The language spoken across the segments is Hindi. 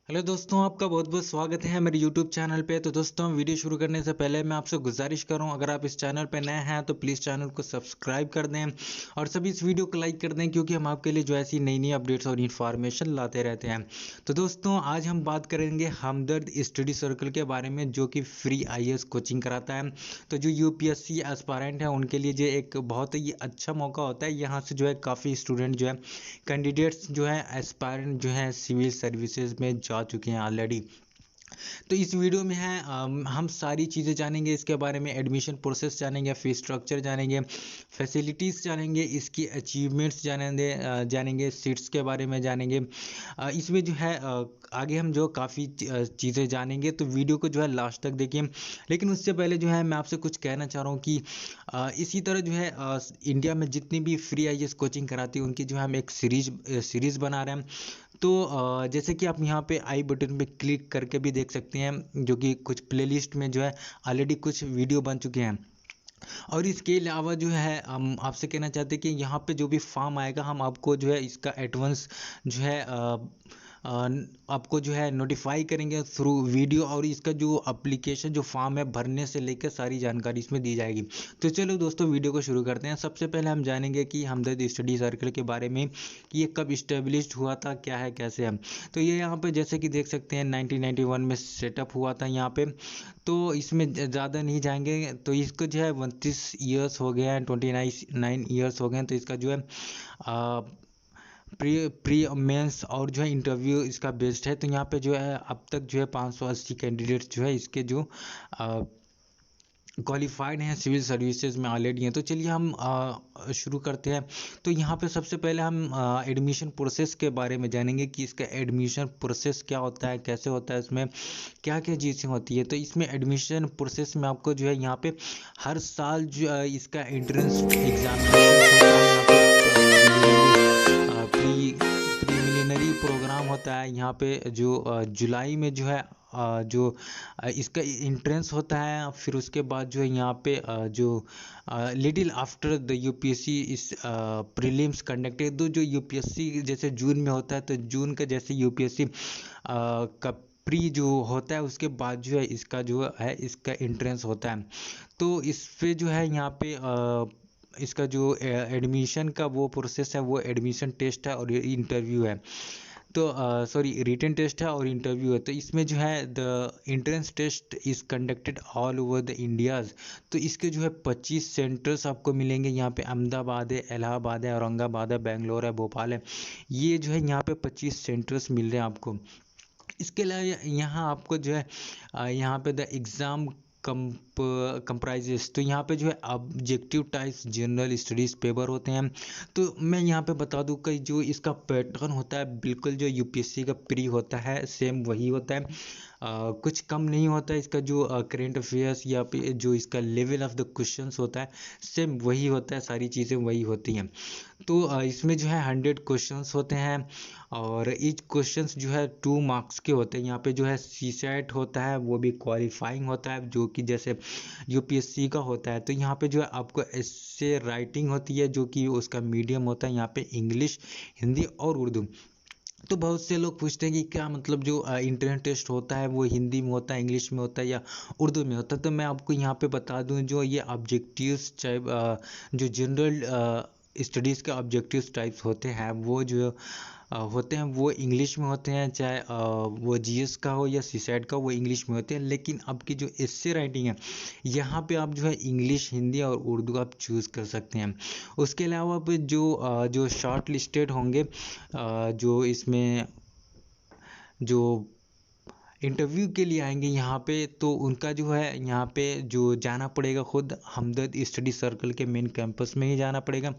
हेलो दोस्तों, आपका बहुत बहुत स्वागत है मेरे यूट्यूब चैनल पे। तो दोस्तों, वीडियो शुरू करने से पहले मैं आपसे गुजारिश कर रहा हूँ, अगर आप इस चैनल पे नए हैं तो प्लीज़ चैनल को सब्सक्राइब कर दें और सभी इस वीडियो को लाइक कर दें, क्योंकि हम आपके लिए जो ऐसी नई नई अपडेट्स और इन्फॉर्मेशन लाते रहते हैं। तो दोस्तों, आज हम बात करेंगे हमदर्द स्टडी सर्कल के बारे में, जो कि फ्री आईएएस कोचिंग कराता है। तो जो यूपीएससी एस्पायरेंट है उनके लिए जो एक बहुत ही अच्छा मौका होता है। यहाँ से जो है काफ़ी स्टूडेंट जो है कैंडिडेट्स जो है एस्पायरेंट जो है सिविल सर्विसेज में जा चुके हैं ऑलरेडी। तो इस वीडियो में है हम सारी चीज़ें जानेंगे इसके बारे में। एडमिशन प्रोसेस जानेंगे, फीस स्ट्रक्चर जानेंगे, फैसिलिटीज़ जानेंगे, इसकी अचीवमेंट्स जानेंगे, सीट्स के बारे में जानेंगे। इसमें जो है आगे हम जो काफ़ी चीज़ें जानेंगे, तो वीडियो को जो है लास्ट तक देखिए। लेकिन उससे पहले जो है मैं आपसे कुछ कहना चाह रहा हूँ कि इसी तरह जो है इंडिया में जितनी भी फ्री आईएएस कोचिंग कराती है उनकी जो है हम एक सीरीज़ बना रहे हैं। तो जैसे कि आप यहाँ पे आई बटन पे क्लिक करके भी देख सकते हैं, जो कि कुछ प्लेलिस्ट में जो है ऑलरेडी कुछ वीडियो बन चुके हैं। और इसके अलावा जो है हम आपसे कहना चाहते हैं कि यहाँ पे जो भी फॉर्म आएगा, हम आपको जो है इसका एडवांस जो है आपको जो है नोटिफाई करेंगे थ्रू वीडियो। और इसका जो एप्लीकेशन जो फॉर्म है भरने से लेकर सारी जानकारी इसमें दी जाएगी। तो चलो दोस्तों, वीडियो को शुरू करते हैं। सबसे पहले हम जानेंगे कि हमदर्द स्टडी सर्कल के बारे में, कि ये कब इस्टेब्लिश्ड हुआ था, क्या है कैसे है। तो ये यहाँ पे जैसे कि देख सकते हैं 1991 में सेटअप हुआ था यहाँ पे। तो इसमें ज़्यादा नहीं जाएंगे। तो इसको जो है 29 ईयर्स हो गए हैं, 29 ईयर्स हो गए हैं। तो इसका जो है प्री प्री मेंस और जो है इंटरव्यू इसका बेस्ड है। तो यहाँ पे जो है अब तक जो है 580 कैंडिडेट्स जो है इसके जो क्वालिफाइड हैं सिविल सर्विसेज में ऑलरेडी हैं। तो चलिए हम शुरू करते हैं। तो यहाँ पे सबसे पहले हम एडमिशन प्रोसेस के बारे में जानेंगे कि इसका एडमिशन प्रोसेस क्या होता है, कैसे होता है, इसमें क्या क्या चीज़ें होती है। तो इसमें एडमिशन प्रोसेस में आपको जो है यहाँ पे हर साल जो इसका एंट्रेंस एग्जामिनेशन होता है। यहाँ पे प्रीलिमिनरी प्रोग्राम होता है यहाँ पे, जो जुलाई में जो है जो इसका एंट्रेंस होता है। फिर उसके बाद जो है यहाँ पे जो लिटिल आफ्टर द यूपीएससी इस प्रीलिम्स कंडक्टेड। तो जो यूपीएससी जैसे जून में होता है, तो जून का जैसे यूपीएससी का प्री जो होता है उसके बाद जो है इसका एंट्रेंस होता है। तो इस पे जो है यहाँ पे इसका जो एडमिशन का वो प्रोसेस है, वो एडमिशन टेस्ट है और इंटरव्यू है। तो सॉरी, रिटन टेस्ट है और इंटरव्यू है। तो इसमें जो है the entrance test is conducted all over the India's. तो इसके जो है 25 सेंटर्स आपको मिलेंगे। यहाँ पे अहमदाबाद है, इलाहाबाद है, औरंगाबाद है, बेंगलोर है, भोपाल है। ये जो है यहाँ पे 25 सेंटर्स मिल रहे हैं आपको। इसके अलावा यहाँ आपको जो है यहाँ पे द एग्ज़ाम कंप्राइजेस। तो यहाँ पे जो है objective types general studies paper होते हैं। तो मैं यहाँ पे बता दूँ कि जो इसका पैटर्न होता है बिल्कुल जो यूपीएससी का प्री होता है सेम वही होता है। कुछ कम नहीं होता है। इसका जो करेंट अफेयर्स या फिर जो इसका लेवल ऑफ द क्वेश्चंस होता है सेम वही होता है, सारी चीज़ें वही होती हैं। तो इसमें जो है 100 क्वेश्चंस होते हैं और ईच क्वेश्चंस जो है 2 मार्क्स के होते हैं। यहाँ पे जो है सीसेट होता है, वो भी क्वालिफाइंग होता है, जो कि जैसे यूपीएससी का होता है। तो यहाँ पे जो है आपको ऐसे राइटिंग होती है, जो कि उसका मीडियम होता है यहाँ पे इंग्लिश, हिंदी और उर्दू। तो बहुत से लोग पूछते हैं कि क्या मतलब जो इंटरनेट टेस्ट होता है वो हिंदी में होता है, इंग्लिश में होता है या उर्दू में होता है। तो मैं आपको यहाँ पे बता दूं, जो ये ऑब्जेक्टिव्स चाहे जो जनरल स्टडीज़ के ऑब्जेक्टिव्स टाइप्स होते हैं वो जो होते हैं वो इंग्लिश में होते हैं। चाहे वो जीएस का हो या सीसैट का, वो इंग्लिश में होते हैं। लेकिन आपकी जो एस्से राइटिंग है यहाँ पे आप जो है इंग्लिश, हिंदी और उर्दू आप चूज़ कर सकते हैं। उसके अलावा भी जो शॉर्ट लिस्टेड होंगे, जो इसमें जो इंटरव्यू के लिए आएंगे यहाँ पे, तो उनका जो है यहाँ पे जो जाना पड़ेगा खुद हमदर्द स्टडी सर्कल के मेन कैंपस में ही जाना पड़ेगा,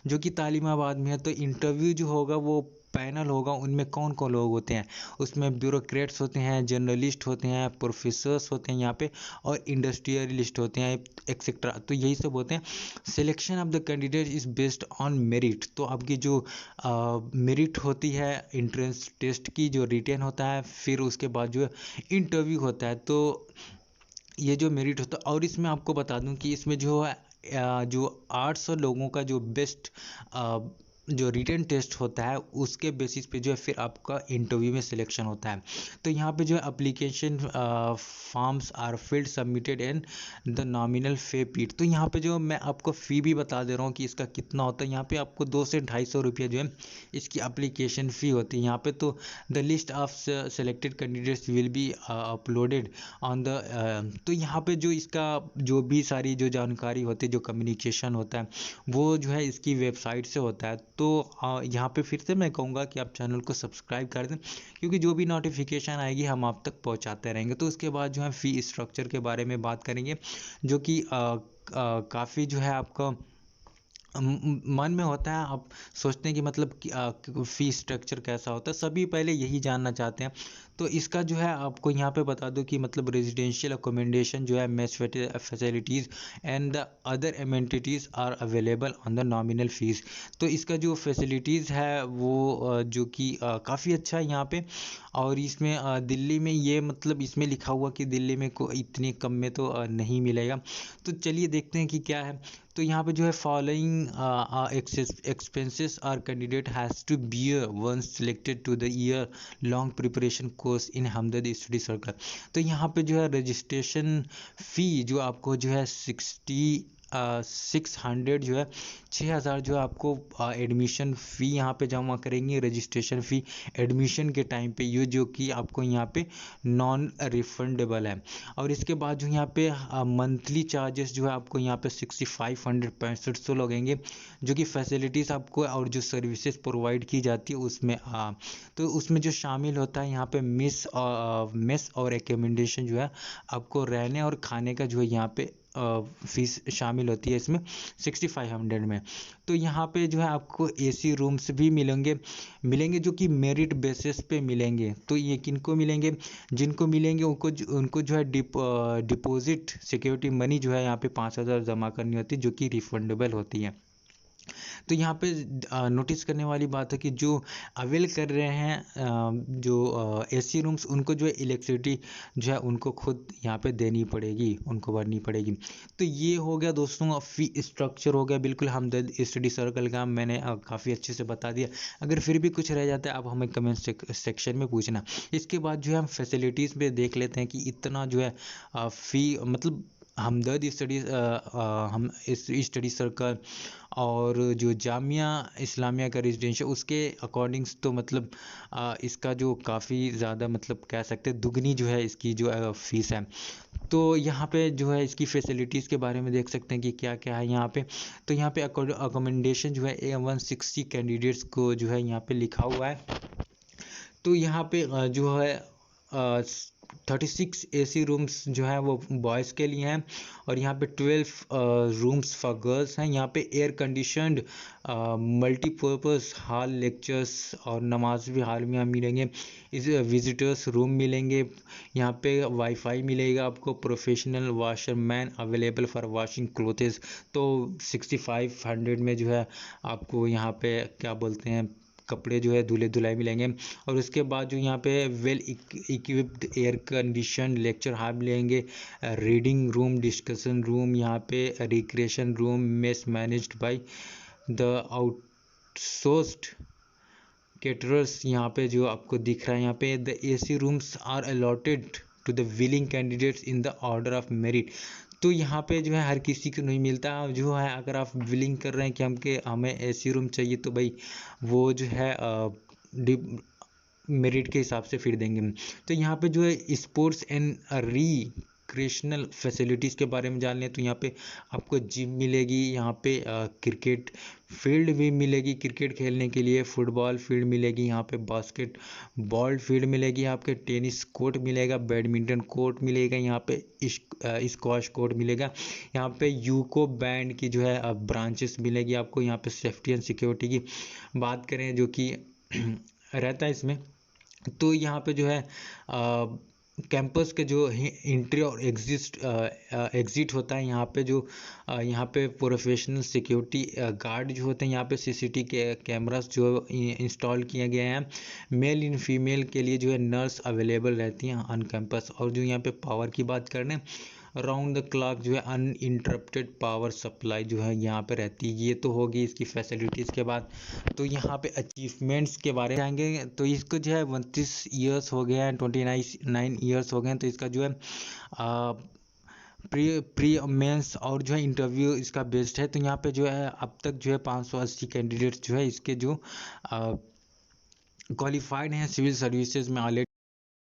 जो कि तालिमाबाद में है। तो इंटरव्यू जो होगा वो पैनल होगा। उनमें कौन कौन लोग होते हैं, उसमें ब्यूरोक्रेट्स होते हैं, जर्नलिस्ट होते हैं, प्रोफेसर्स होते हैं यहाँ पे, और इंडस्ट्रियलिस्ट होते हैं, एक्सेट्रा। तो यही सब होते हैं। Selection of the candidate is based on merit. तो आपकी जो मेरिट होती है एंट्रेंस टेस्ट की, जो रिटेन होता है, फिर उसके बाद जो इंटरव्यू होता है। तो ये जो मेरिट होता है, और इसमें आपको बता दूं कि इसमें जो है जो 800 लोगों का जो बेस्ट जो रिटन टेस्ट होता है उसके बेसिस पे जो है फिर आपका इंटरव्यू में सिलेक्शन होता है। तो यहाँ पे जो है application forms are filled submitted and the nominal fee paid. तो यहाँ पे जो मैं आपको फ़ी भी बता दे रहा हूँ कि इसका कितना होता है। यहाँ पे आपको 200 से 250 रुपये जो है इसकी अप्लीकेशन फ़ी होती है। यहाँ पे तो the list of selected candidates will be uploaded on the. तो यहाँ पे जो इसका जो भी सारी जो जानकारी होती है, जो कम्युनिकेशन होता है, वो जो है इसकी वेबसाइट से होता है। तो यहाँ पे फिर से मैं कहूँगा कि आप चैनल को सब्सक्राइब कर दें, क्योंकि जो भी नोटिफिकेशन आएगी हम आप तक पहुँचाते रहेंगे। तो उसके बाद जो है फ़ी स्ट्रक्चर के बारे में बात करेंगे, जो कि काफ़ी जो है आपका मन में होता है। आप सोचते हैं कि मतलब फ़ी स्ट्रक्चर कैसा होता है, सभी पहले यही जानना चाहते हैं। तो इसका जो है आपको यहाँ पे बता दूं कि मतलब रेजिडेंशियल अकोमोडेशन जो है, mess facilities and the other amenities are available on the nominal fees. तो इसका जो फैसिलिटीज़ है वो जो कि काफ़ी अच्छा है यहाँ पे। और इसमें दिल्ली में ये मतलब इसमें लिखा हुआ कि दिल्ली में को इतने कम में तो नहीं मिलेगा। तो चलिए देखते हैं कि क्या है। तो यहाँ पे जो है following expenses are candidate has to bear once selected to the year long preparation course in Hamdard study circle. तो यहाँ पे जो है रजिस्ट्रेशन फ़ी जो आपको जो है 600 जो है 6000 जो है आपको एडमिशन फ़ी यहाँ पे जमा करेंगे, रजिस्ट्रेशन फ़ी एडमिशन के टाइम पे, ये जो कि आपको यहाँ पे नॉन रिफंडेबल है। और इसके बाद जो यहाँ पे मंथली चार्जेस जो है आपको यहाँ पे 6500 6500 लगेंगे, जो कि फैसिलिटीज़ आपको और जो सर्विसेज प्रोवाइड की जाती है उसमें तो उसमें जो शामिल होता है यहाँ पे मेस और एकोमोडेशन जो है आपको रहने और खाने का जो है यहाँ पे फीस शामिल होती है इसमें 6500 में। तो यहाँ पे जो है आपको एसी रूम्स भी मिलेंगे जो कि मेरिट बेसिस पे मिलेंगे। तो ये किनको मिलेंगे? जिनको मिलेंगे उनको जो है डिपॉजिट सिक्योरिटी मनी जो है यहाँ पे 5000 जमा करनी होती है, जो कि रिफंडेबल होती है। तो यहाँ पे नोटिस करने वाली बात है कि जो अवेल कर रहे हैं जो एसी रूम्स, उनको जो है इलेक्ट्रिसिटी जो है उनको खुद यहाँ पे देनी पड़ेगी, उनको भरनी पड़ेगी। तो ये हो गया दोस्तों फ़ी स्ट्रक्चर हो गया बिल्कुल हमदर्द स्टडी सर्कल का, मैंने काफ़ी अच्छे से बता दिया। अगर फिर भी कुछ रह जाता है आप हमें कमेंट सेक्शन में पूछना। इसके बाद जो है हम फैसिलिटीज़ पे देख लेते हैं कि इतना जो है फ़ी मतलब हमदर्द स्टडी सर्कल और जो जामिया इस्लामिया का रेजिडेंशियल उसके अकॉर्डिंग्स तो मतलब इसका जो काफ़ी ज़्यादा मतलब कह सकते हैं दुगनी जो है इसकी जो फ़ीस है। तो यहाँ पे जो है इसकी फैसिलिटीज़ के बारे में देख सकते हैं कि क्या क्या है यहाँ पे। तो यहाँ पे अकोमोडेशन जो है 160 कैंडिडेट्स को जो है यहाँ पे लिखा हुआ है। तो यहाँ पे जो है 36 एसी रूम्स जो है वो बॉयज़ के लिए हैं, और यहाँ पे 12 रूम्स फॉर गर्ल्स हैं। यहाँ पे air conditioned multipurpose hall, lectures और नमाज भी हॉल में यहाँ मिलेंगे। इस विजिटर्स रूम मिलेंगे, यहाँ पे वाईफाई मिलेगा आपको, professional washerman available for washing clothes. तो 6500 में जो है आपको यहाँ पे क्या बोलते हैं कपड़े जो है धुले धुलाई मिलेंगे। और उसके बाद जो यहाँ पे well equipped air condition lecture hall मिलेंगे, रीडिंग रूम, डिस्कशन रूम, यहाँ पे recreation room, mess managed by the outsourced caterers. यहाँ पे जो आपको दिख रहा है यहाँ पे the AC rooms are allotted to the willing candidates in the order of merit. तो यहाँ पे जो है हर किसी को नहीं मिलता जो है, अगर आप विलिंग कर रहे हैं कि हमें एसी रूम चाहिए तो भाई वो जो है मेरिट के हिसाब से फिर देंगे। तो यहाँ पे जो है स्पोर्ट्स एंड रिक्रिएशनल फैसिलिटीज़ के बारे में जान लें तो यहाँ पे आपको जिम मिलेगी, यहाँ पे क्रिकेट फील्ड भी मिलेगी क्रिकेट खेलने के लिए, फुटबॉल फील्ड मिलेगी, यहाँ पे बास्केट बॉल फील्ड मिलेगी, आपके टेनिस कोर्ट मिलेगा, बैडमिंटन कोर्ट मिलेगा, यहाँ पे स्क्वाश कोर्ट मिलेगा, यहाँ पे यूको बैंड की जो है ब्रांचेस मिलेगी आपको। यहाँ पे सेफ्टी एंड सिक्योरिटी की बात करें जो कि रहता है इसमें, तो यहाँ पे जो है कैंपस के जो एंट्री और एग्ज़िट होता है, यहाँ पे जो यहाँ पे प्रोफेशनल सिक्योरिटी गार्ड जो होते हैं, यहाँ पे सीसीटी के कैमरास जो इंस्टॉल किए गए हैं। मेल इन फीमेल के लिए जो है नर्स अवेलेबल रहती हैं ऑन कैंपस। और जो यहाँ पे पावर की बात करें राउंड द क्लॉक जो है अनइंटरप्टेड पावर सप्लाई जो है यहाँ पे रहती है। ये तो होगी इसकी फैसिलिटीज़ के बाद। तो यहाँ पे अचीवमेंट्स के बारे में जाएंगे। तो इसको जो है 29 ईयर्स हो गए हैं, 29 ईयर्स हो गए हैं। तो इसका जो है प्री प्री मेंस और जो है इंटरव्यू इसका बेस्ड है। तो यहाँ पे जो है अब तक जो है 580 कैंडिडेट्स जो है इसके जो क्वालिफाइड हैं सिविल सर्विसेज में ऑलरेडी।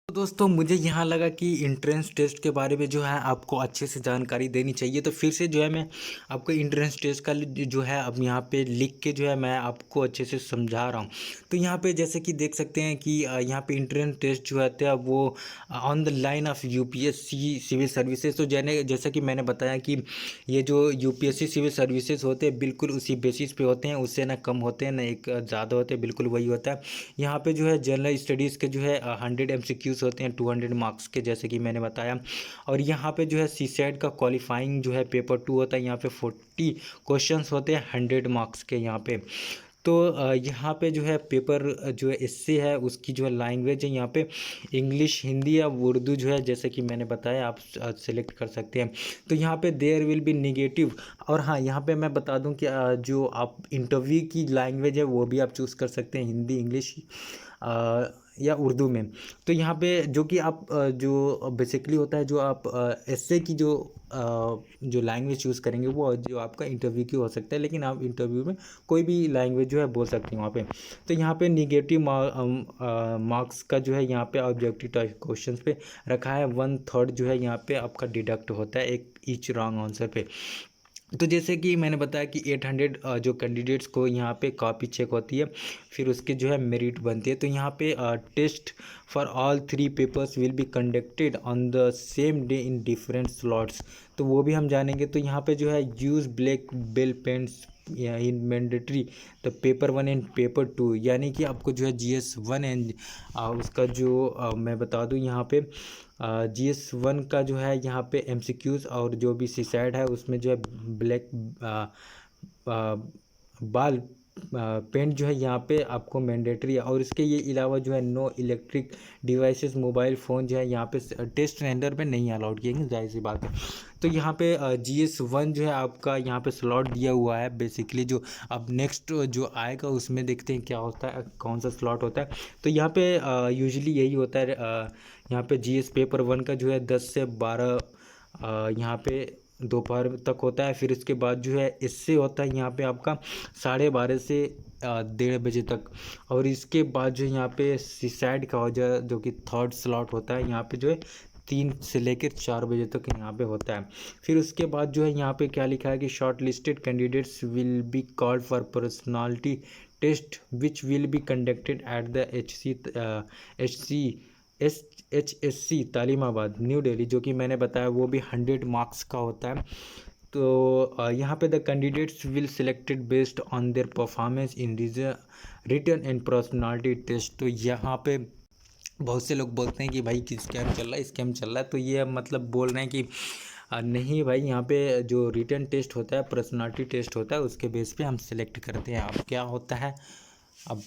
तो दोस्तों मुझे यहाँ लगा कि इंट्रेंस टेस्ट के बारे में जो है आपको अच्छे से जानकारी देनी चाहिए। तो फिर से जो है मैं आपको इंट्रेंस टेस्ट का जो है अब यहाँ पे लिख के जो है मैं आपको अच्छे से समझा रहा हूँ। तो यहाँ पे जैसे कि देख सकते हैं कि यहाँ पे इंट्रेंस टेस्ट जो होता है वो on the line of UPSC civil services. तो जैसा कि मैंने बताया कि ये जो यूपीएससी सिविल सर्विसेज होते हैं बिल्कुल उसी बेसिस पे होते हैं, उससे ना कम होते हैं ना एक ज़्यादा होते हैं, बिल्कुल वही होता है। यहाँ पे जो है जनरल स्टडीज़ के जो है 100 MCQs होते हैं 200 मार्क्स के, जैसे कि मैंने बताया। और यहाँ पे जो है सीसैट का क्वालिफाइंग जो है पेपर 2 होता है। यहाँ पे 40 क्वेश्चंस होते हैं 100 मार्क्स के यहाँ पे। तो यहाँ पे जो है पेपर जो है एस्से है उसकी जो है लैंग्वेज है यहाँ पे इंग्लिश, हिंदी या उर्दू जो है जैसे कि मैंने बताया आप सेलेक्ट कर सकते हैं। तो यहाँ पे देयर विल बी नेगेटिव। और हाँ यहाँ पे मैं बता दूं कि जो आप इंटरव्यू की लैंग्वेज है वो भी आप चूज़ कर सकते हैं, हिंदी, इंग्लिश या उर्दू में। तो यहाँ पे जो कि आप जो बेसिकली होता है जो आप एस्से की जो लैंग्वेज चूज़ करेंगे वो जो आपका इंटरव्यू की हो सकता है, लेकिन आप इंटरव्यू में कोई भी लैंग्वेज जो है बोल सकते हैं वहाँ पे। तो यहाँ पे निगेटिव मार्क्स का जो है यहाँ पे ऑब्जेक्टिव टाइप क्वेश्चन पे रखा है 1/3 जो है यहाँ पे आपका डिडक्ट होता है एक ईच रॉन्ग आंसर पे। तो जैसे कि मैंने बताया कि 800 जो कैंडिडेट्स को यहाँ पे कॉपी चेक होती है, फिर उसके जो है मेरिट बनती है। तो यहाँ पे test for all 3 papers will be conducted on the same day in different slots. तो वो भी हम जानेंगे। तो यहाँ पे जो है use black ball pens in mandatory the paper 1 and paper 2, यानी कि आपको जो है GS1 एंड उसका जो मैं बता दूं यहाँ पे GS1 का जो है यहाँ पे MCQs और जो भी सीसैट है उसमें जो है ब्लैक बाल पेंट जो है यहाँ पे आपको मैंडेटरी है। और इसके ये अलावा जो है no electric devices mobile phone जो है यहाँ पे टेस्ट सेंटर पे नहीं अलाउड किए, जाहिर सी बात है। तो यहाँ पे GS1 जो है आपका यहाँ पे स्लॉट दिया हुआ है बेसिकली। जो अब नेक्स्ट जो आएगा उसमें देखते हैं क्या होता है, कौन सा स्लॉट होता है। तो यहाँ पे यूजुअली यही होता है। यहाँ पे GS पेपर 1 का जो है 10 से 12 यहाँ पे दोपहर तक होता है। फिर इसके बाद जो है इससे होता है यहाँ पे आपका 12:30 से 1:30 बजे तक। और इसके बाद जो यहाँ पे सीसैट का हो जाए जो कि 3rd स्लॉट होता है यहाँ पे जो है 3 से लेकर 4 बजे तक यहाँ पे होता है। फिर उसके बाद जो है यहाँ पे क्या लिखा है कि shortlisted candidates will be called for personality test which will be conducted at the HSC Talimabad New Delhi, जो कि मैंने बताया वो भी 100 मार्क्स का होता है। तो यहाँ पे the candidates will selected based on their performance in written and personality test. तो यहाँ पे बहुत से लोग बोलते हैं कि भाई कि स्कैम चल रहा है, स्कैम चल रहा है। तो ये मतलब बोल रहे हैं कि नहीं भाई, यहाँ पे जो रिटन टेस्ट होता है, पर्सनालिटी टेस्ट होता है, उसके बेस पे हम सिलेक्ट करते हैं। अब क्या होता है अब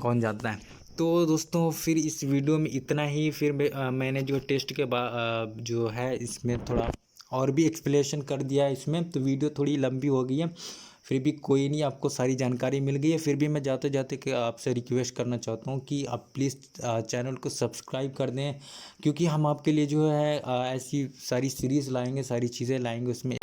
कौन जानता है। तो दोस्तों फिर इस वीडियो में इतना ही। फिर मैंने जो टेस्ट के बाद जो है इसमें थोड़ा और भी एक्सप्लेनेशन कर दिया है इसमें। तो वीडियो थोड़ी लंबी हो गई है, फिर भी कोई नहीं, आपको सारी जानकारी मिल गई है। फिर भी मैं जाते जाते कि आपसे रिक्वेस्ट करना चाहता हूँ कि आप प्लीज़ चैनल को सब्सक्राइब कर दें, क्योंकि हम आपके लिए जो है ऐसी सारी सीरीज़ लाएंगे, सारी चीज़ें लाएंगे उसमें।